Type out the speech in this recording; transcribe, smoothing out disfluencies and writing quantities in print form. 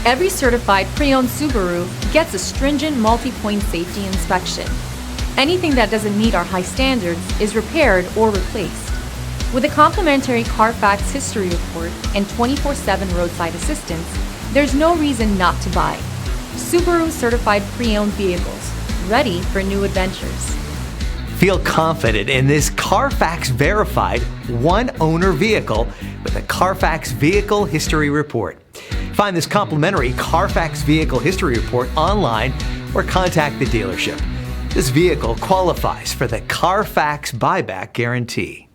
Every certified pre-owned Subaru gets a stringent multi-point safety inspection. Anything that doesn't meet our high standards is repaired or replaced. With a complimentary Carfax history report and 24/7 roadside assistance, there's no reason not to buy. Subaru certified pre-owned vehicles, ready for new adventures. Feel confident in this Carfax verified one-owner vehicle with a Carfax Vehicle History Report. Find this complimentary Carfax Vehicle History Report online or contact the dealership. This vehicle qualifies for the Carfax Buyback Guarantee.